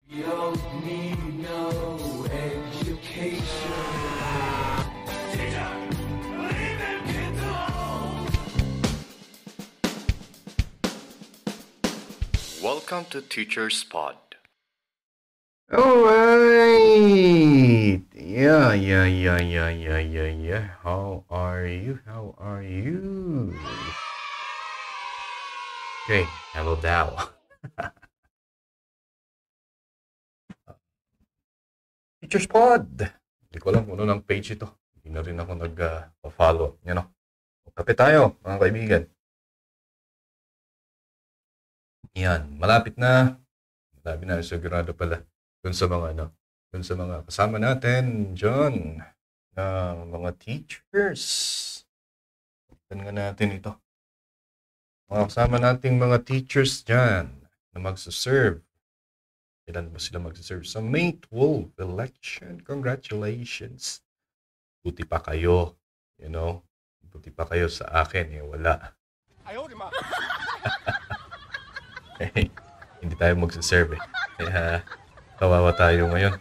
You don't need no education. Teacher, leave them kids alone. Welcome to Teacher's Pod. Alright. Yeah. How are you? Okay, hello daw. Teacher's Pod. Hindi ko alam kung ano ng page ito. Hindi na rin ako nag-follow. Kape tayo, mga kaibigan. Yan, malapit na. Sigurado pala. Dun sa mga kasama natin dyan na mga teachers. Tignan nga natin ito. Mga kasama nating mga teachers dyan na magsaserve. Kailan ba sila magsaserve? Sa May 12 election. Congratulations. Buti pa kayo. Buti pa kayo sa akin. Wala. Hindi tayo magsaserve eh. Kaya kawawa tayo ngayon.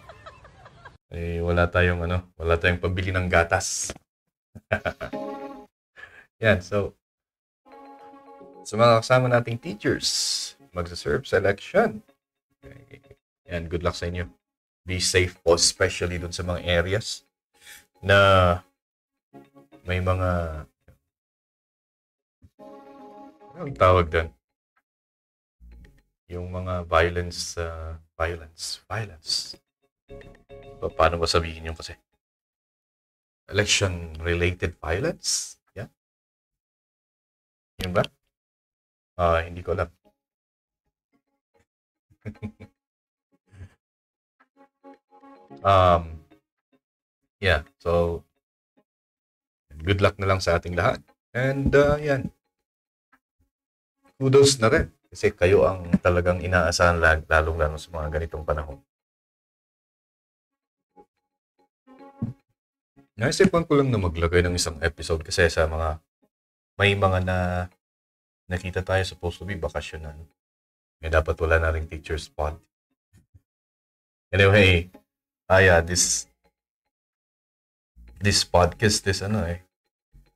Wala tayong pambili ng gatas. Yan, so sa mga kasama nating teachers, magsaserve sa election. Okay. Yan, good luck sa inyo. Be safe po, especially dun sa mga areas na may mga anong tawag dun? Yung mga violence. Paano ba sabihin yung kasi? Election-related violence? Yeah? Yun ba? Hindi ko alam. Yeah, so good luck na lang sa ating lahat. And yan. Kudos na rin. Kasi kayo ang talagang inaasahan lalong-lalo sa mga ganitong panahon. Naisipan ko lang na maglagay ng isang episode kasi sa may mga nakita tayo supposed to be bakasyonan. Dapat wala na ring teacher's pod. Anyway, this podcast is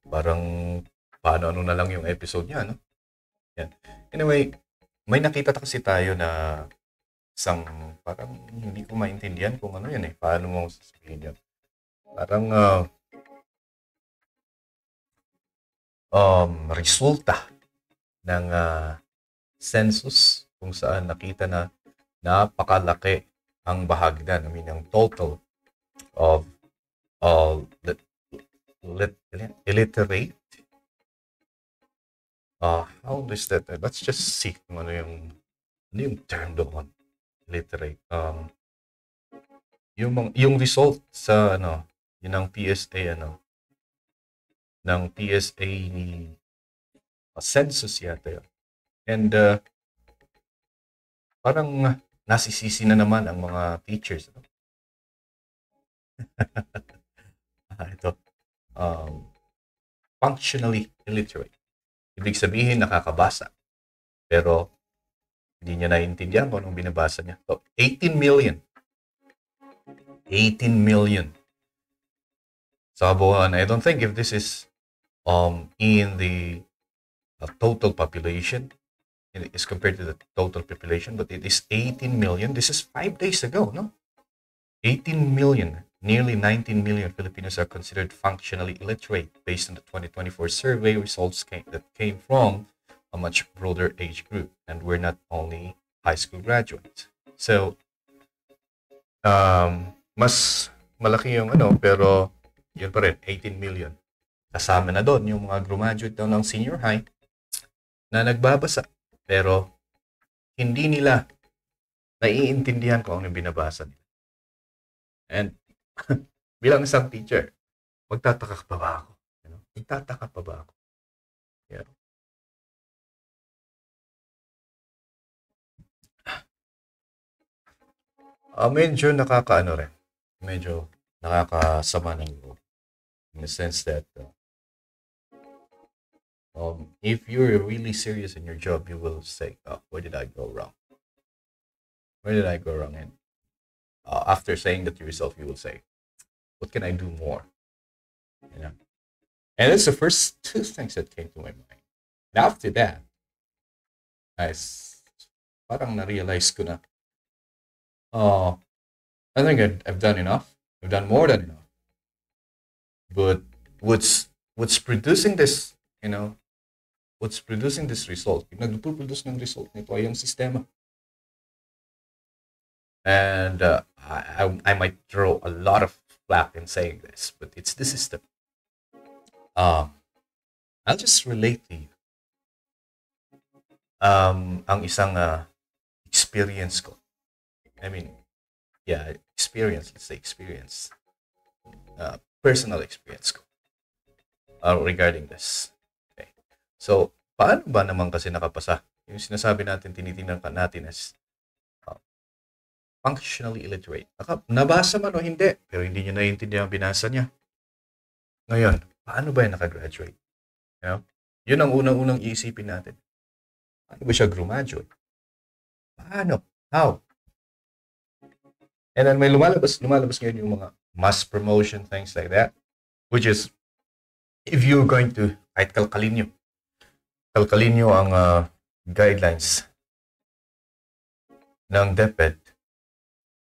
parang paano na lang yung episode niya, no? Yan. Anyway, may nakita kasi tayo na isang parang hindi ko maintindihan kung ano yan paano mo sasabihin yan. Parang resulta ng census kung saan nakita na napakalaki ang bahagdan. ang total of illiterate. How is that? Let's just see kung ano yung term doon. Illiterate. Yung result sa yun ang PSA ng PSA census yata yun. And parang nasisisi na naman ang mga teachers. Ito. Functionally illiterate. Ibig sabihin nakakabasa. Pero hindi niya naiintindihan kung anong binabasa niya. So, 18 million. 18 million. Sa kabuuan, I don't think if this is in the total population, is compared to the total population, but it is 18 million. This is 5 days ago, no? 18 million, nearly 19 million Filipinos are considered functionally illiterate based on the 2024 survey results that came from a much broader age group, and we're not only high school graduates. So, mas malaki yung pero yun pa rin, 18 million. Kasama na doon yung mga graduate daw ng senior high na nagbabasa. Pero hindi nila naiintindihan kung ano yung binabasa nila. And bilang isang teacher, magtataka pa ba ako? Magtataka pa ba ako? Yeah. Medyo medyo nakakasama ng loob. In the sense that if you're really serious in your job, you will say, where did I go wrong? And after saying that to yourself, you will say, what can I do more? You know? And that's the first two things that came to my mind. And after that, I parang na-realize ko na, oh, I think I've done enough. I've done more than enough. But what's producing this, what's producing this result? Yung nagpo-produce ng result nito ay yung sistema. And I might throw a lot of flack in saying this, but it's the system. I'll just relate to you. Ang isang experience ko. I mean, yeah, experience. Let's say experience. Personal experience ko regarding this. Okay. So, paano ba naman kasi nakapasa? Yung sinasabi natin, tinitingnan ka natin as functionally illiterate. Nabasa man o hindi, pero hindi niya naiintindihan ang binasa niya. Ngayon, paano ba yung nakagraduate? Yun ang unang-unang iisipin natin. Paano ba siya graduate? Paano? How? And then may lumalabas ngayon yung mga mass promotion, things like that. Which is, if you're going to, kahit kalkalin nyo ang guidelines ng DepEd,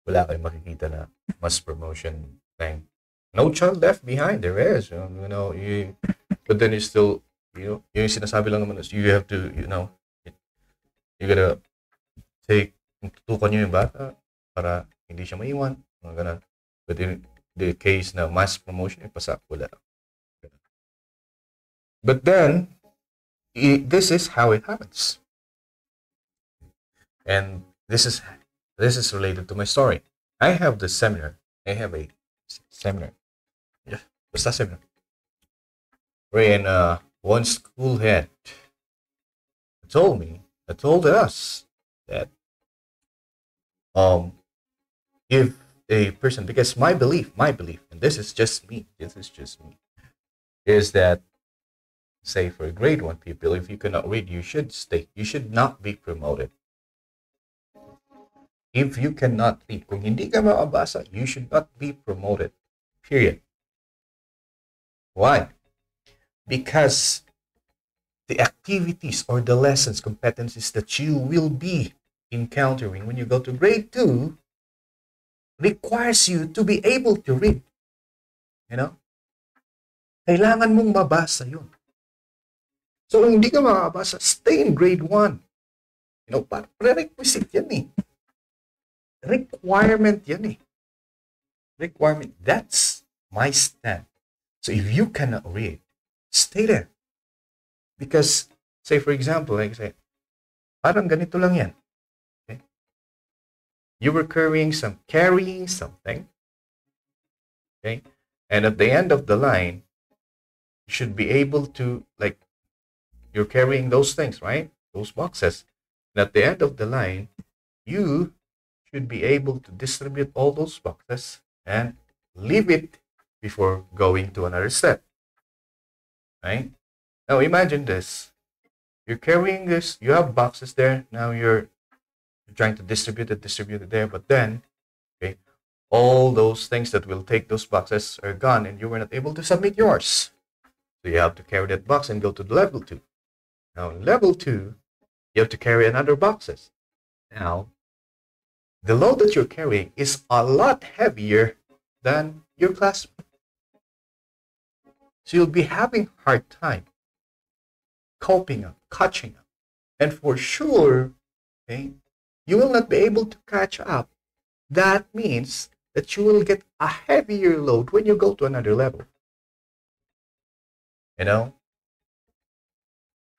wala kayong makikita na mass promotion thing. No child left behind. There is, but then you still, yung sinasabi lang naman is you have to, you gotta tutukan nyo yung bata para hindi siya maiwan. Ganun. But in the case na mass promotion, pasa, wala. But then, this is how it happens. And this is related to my story. I have a seminar. Yeah, basta seminar. Wherein one school head told us that if a person, because my belief, and this is just me, is that, say for grade 1 people, if you cannot read, you should stay. You should not be promoted. If you cannot read, kung hindi ka makabasa, you should not be promoted. Period. Why? Because the activities or the lessons, competencies that you will be encountering when you go to grade 2 requires you to be able to read. Kailangan mong mabasa yun. So, kung hindi ka makabasa, stay in grade 1. Prerequisite yan eh. Requirement yan eh. Requirement. That's my stand. So, if you cannot read, stay there. Because, say for example, like I say, parang ganito lang yan. Okay? You were carrying something. Okay? And at the end of the line, you should be able to, like, you're carrying those things, right? Those boxes. And at the end of the line, you should be able to distribute all those boxes and leave it before going to another step. Right? Now imagine this. You're carrying this, you have boxes there, now you're trying to distribute it there, but then, okay, all those things that will take those boxes are gone and you were not able to submit yours. So you have to carry that box and go to level 2. Now in level 2, you have to carry another boxes. Now, the load that you're carrying is a lot heavier than your classmate. So you'll be having a hard time coping up, catching up. And for sure, okay, you will not be able to catch up. That means that you will get a heavier load when you go to another level.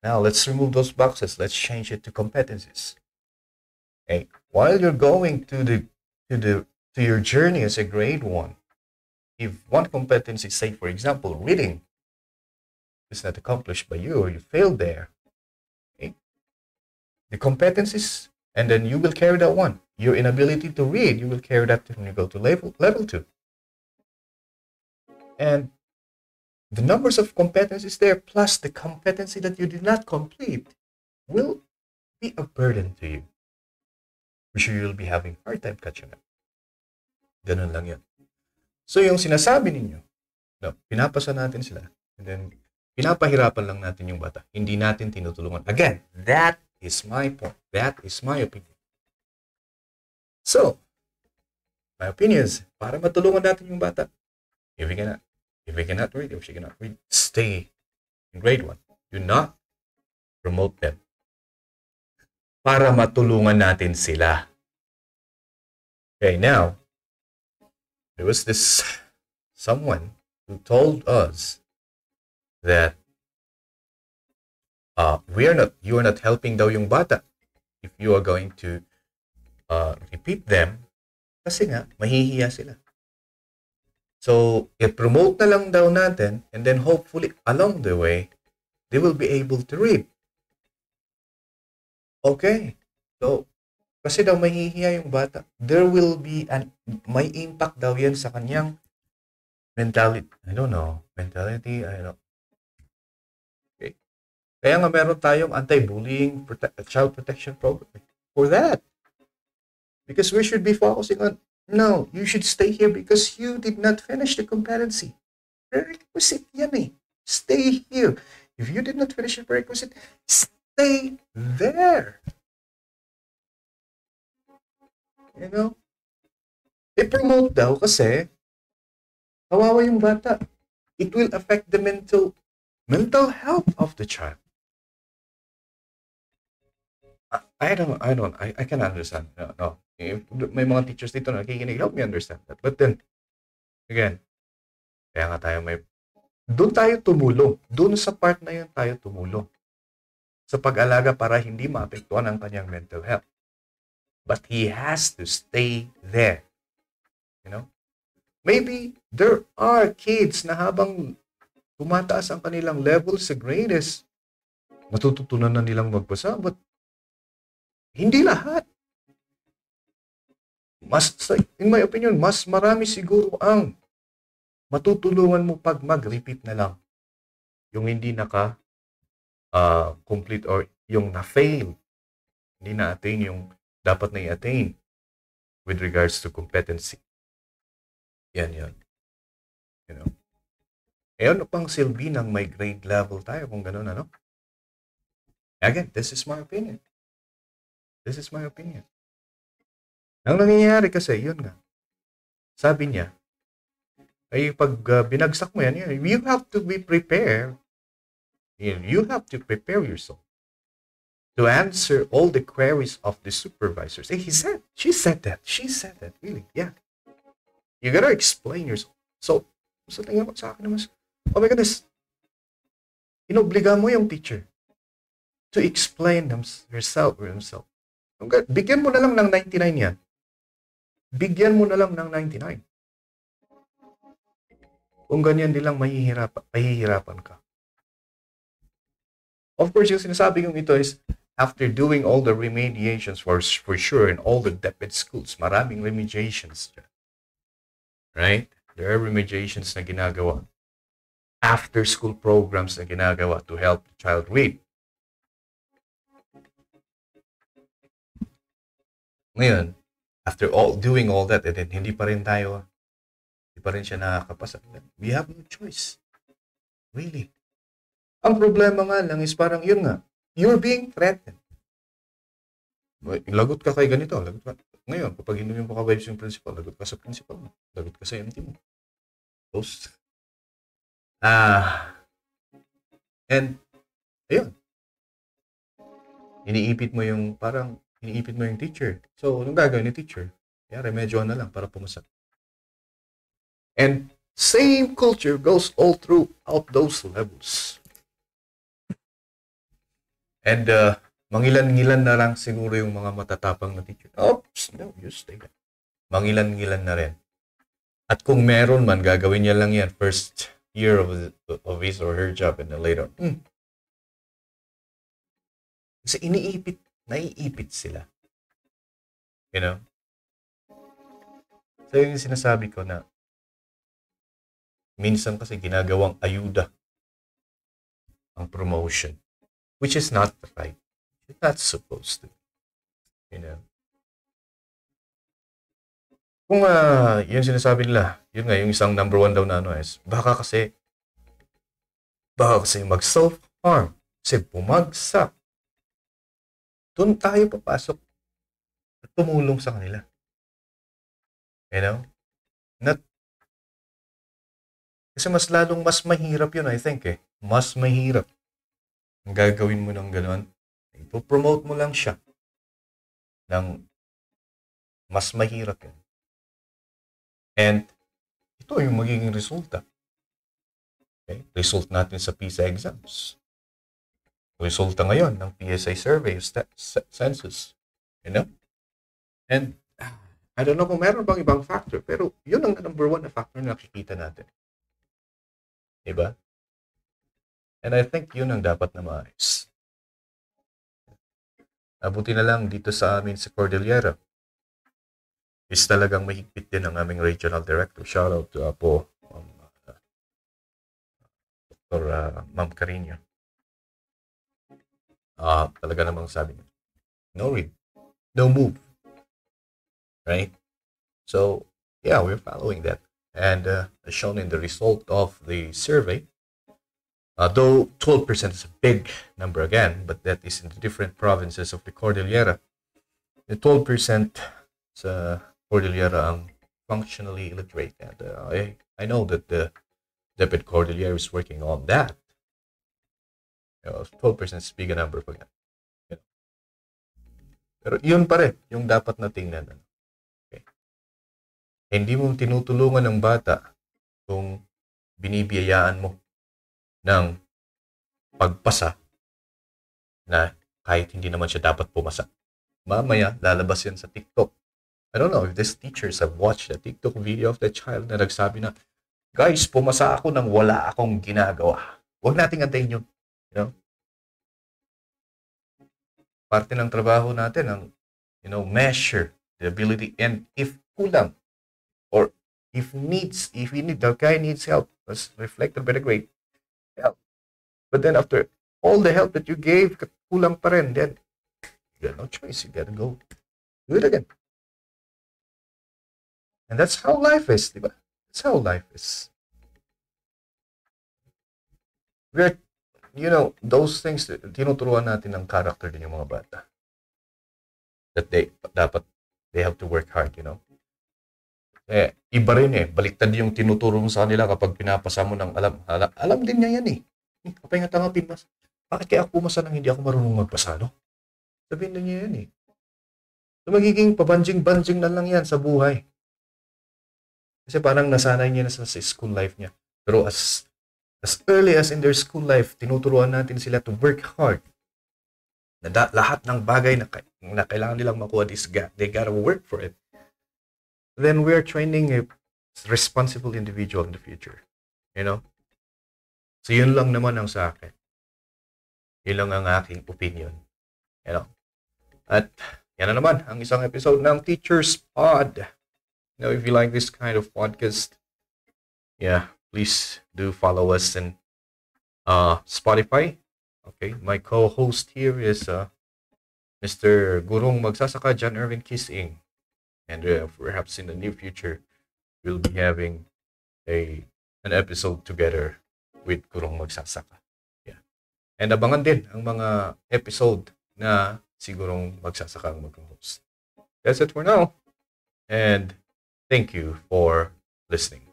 Now let's remove those boxes. Let's change it to competencies. Okay, while you're going to your journey as a grade 1, if one competency, say for example, reading, is not accomplished by you or you failed there, okay, the competencies, and then you will carry that one. Your inability to read, you will carry that when you go to level 2. And the numbers of competencies there plus the competency that you did not complete will be a burden to you. For sure, you'll be having a hard time catching up. Ganun lang yan. So yung sinasabi ninyo, na pinapasa natin sila, and then pinapahirapan lang natin yung bata. Hindi natin tinutulungan. Again, that is my point. That is my opinion. So, my opinion is, para matulungan natin yung bata, if we cannot read, if she cannot read, stay in grade 1. Do not promote them. Para matulungan natin sila. Okay, now, there was this someone who told us that you are not helping daw yung bata if you are going to repeat them kasi nga mahihiya sila. So, i-promote na lang daw natin and then hopefully along the way they will be able to read. Okay. So, kasi daw mahihiya yung bata. There will be may impact daw yan sa kanyang mentality. I don't know. Mentality, I don't know. Okay. Kaya nga meron tayong anti-bullying child protection program for that. Because we should be focusing on, no, you should stay here because you did not finish the competency. Prerequisite yan eh. Stay here. If you did not finish the prerequisite, stay there. You know? I-promote daw kasi kawawa yung bata. It will affect the mental health of the child. I can understand. No. If may mga teachers dito na nakikinig, help me understand that. But then, again, kaya nga doon tayo tumulong. Doon sa part na yun tayo tumulong. Sa pag-alaga para hindi maapektuhan ang kanyang mental health. But he has to stay there. You know? Maybe there are kids na habang tumataas ang kanilang level sa grades, natututunan na nilang magbasa, but hindi lahat. In my opinion, mas marami siguro ang matutulungan mo pag mag-repeat na lang. Yung hindi complete or yung na-fail. Hindi na-attain yung dapat na i-attain with regards to competency. Yan. You know? Ano pang silbi ng may grade level tayo kung gano'n, ano? Again, this is my opinion. Ang nangyayari kasi, yun nga. Sabi niya, ay pag binagsak mo yan, you have to be prepared. You have to prepare yourself to answer all the queries of the supervisors. She said that, really, yeah. You gotta explain yourself. So tingin mo sa akin naman, oh my goodness, inobliga mo yung teacher to explain herself or himself. Bigyan mo na lang ng 99 yan. Bigyan mo na lang ng 99. Kung ganyan nilang mahihirapan ka. Of course, yung sinasabi kong ito is, after doing all the remediations for sure in all the DepEd schools, maraming remediations. Right? There are remediations na ginagawa. After school programs na ginagawa to help the child read. Ngayon, after doing all that, and then hindi pa rin siya nakakapasa. We have no choice. Really. Ang problema nga lang is parang yun nga, you're being threatened. Lagot ka kay ganito. Lagot ka. Ngayon, kapag hindi mo ka-vibes yung principal, lagot ka sa principal mo. Lagot ka sa MT mo. Those. And, ayun. Iniipit mo yung teacher. So, anong gagawin ni teacher? Kaya remedyohan na lang para pumasa. And same culture goes all throughout those levels. And mangilan-ngilan na lang siguro yung mga matatapang na teacher. Oops, no, you stay there. Mangilan-ngilan na rin. At kung meron man, gagawin niya lang yan first year of his or her job and then later. Kasi naiipit sila. You know? So yung sinasabi ko na minsan kasi ginagawang ayuda ang promotion, which is not right. It's not supposed to. You know? Kung yung sinasabi nila, yun nga, yung isang number one daw na ano is, baka kasi mag-self-harm, kasi bumagsak. Doon tayo papasok at tumulong sa kanila. You know? Kasi mas mahirap yun, I think eh. Mas mahirap. Ang gagawin mo ng gano'n, ipopromote mo lang siya ng mas mahirap yun. And ito yung magiging resulta. Okay? Result natin sa PISA exams. Resulta ngayon ng PSA survey, census. You know? And I don't know kung meron bang ibang factor, pero yun ang number one na factor na nakikita natin. Diba? And I think yun ang dapat na maayos. Abuti na lang dito sa amin sa Cordillera. Is talagang mahigpit din ang aming regional director. Shout out to Apo, Dr. Ma'am Carino. Talaga namang sabi niya, no read, no move. Right? So, yeah, we're following that. And as shown in the result of the survey, though 12% is a big number again, but that is in the different provinces of the Cordillera. The 12% sa Cordillera ang functionally illiterate. And I know that the Deputy Cordillera is working on that. 12% is big number pa yan. Pero yun pa rin, yung dapat na tingnan. Okay. Hindi mo tinutulungan ng bata kung binibiyayaan mo ng pagpasa na kahit hindi naman siya dapat pumasa. Mamaya, lalabas yan sa TikTok. I don't know if these teachers have watched the TikTok video of the child na nagsabi na, guys, pumasa ako nang wala akong ginagawa. Huwag nating antayin yun. You know? Parte ng trabaho natin ang, measure the ability, and if kulang, or if the guy needs help, as reflected by the grade, help. But then after all the help that you gave, kulang pa rin, then you got no choice. You gotta go do it again. And that's how life is, diba? That's how life is. We're, those things, tinuturuan natin ng character din yung mga bata. That they have to work hard, Iba rin baliktad yung tinuturo mo sa kanila kapag pinapasa mo ng alam. Alam din niya yan Kapag nga tanga pinmas, bakit kaya ako pumasa nang hindi ako marunong magbasa, no? Sabihin na niya yan So magiging pabanjing-banjing na lang yan sa buhay. Kasi parang nasanay niya na sa school life niya. Pero as early as in their school life, tinuturuan natin sila to work hard. Lahat ng bagay na kailangan nilang makuha, they gotta work for it. Then we're training a responsible individual in the future. So yun lang naman ang sa akin. Yun lang ang aking opinion. At yan na naman ang isang episode ng Teacher's Pod. If you like this kind of podcast, please do follow us in Spotify. Okay, my co-host here is Mr. Gurong Magsasaka, John Irvin Kissing. And perhaps in the near future, we'll be having an episode together with Gurong Magsasaka. Yeah. And abangan din ang mga episode na si Gurong Magsasaka ang mag-host. That's it for now. And thank you for listening.